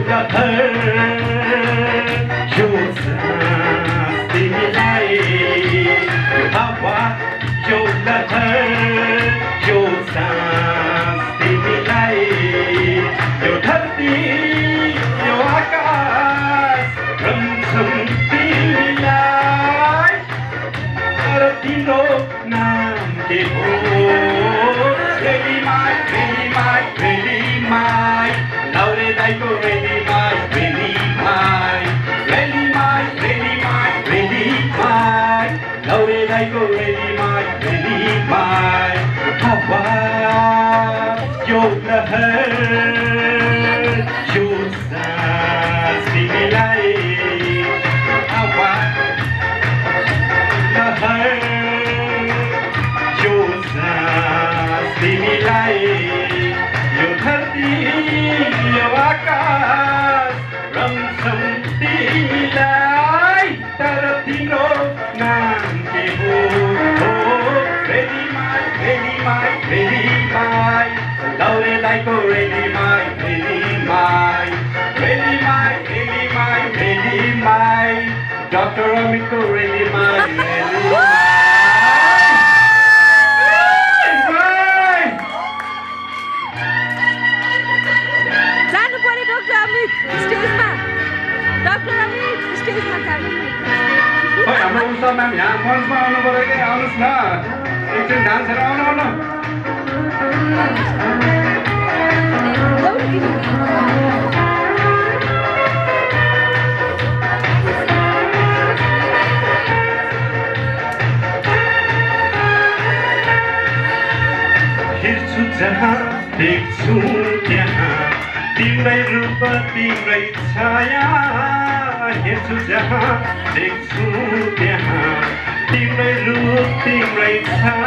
लहर यो सास तिमीलाई यो हावा यो लहर यो सास तिमीलाई यो धरती यो आकाश रम्छन् तिमीलाई तर तिम्रो नाम के हो रेलीमाई रेलीमाई रेलीमाई लौरे दाइको रेलीमाई रेलीमाई रेलीमाई रेलीमाई रेलीमाई लौरे दाइको रेलीमाई रेलीमाई हावा यो लहर यो सास तिमीलाई हावा लहर यो सास तिमीलाई यो धरती यो आकाश रम्छन् तिमीलाई तर तिम्रो नाम के हो रेलीमाई रेलीमाई रेलीमाई लौरे दाइको रेलीमाई रेलीमाई रेलीमाई रेलीमाई रेलीमाई डाक्टर अमितको रेलीमाई रेलीमाई जानु पर्यो डाक्टर अमित स्टेजमा जानु हाम्रो उषा म्याम यहाँ मञ्चमा आउनु पर्यो कि आउनुहोस् न एकछिन डान्सर आउनु हेर्छु जहाँ देख्छु त्यहाँ तिम्रै रूप तिम्रै छाया हेर्छु जहाँ देख्छु त्यहाँ तिम्रै रूप तिम्रै छाया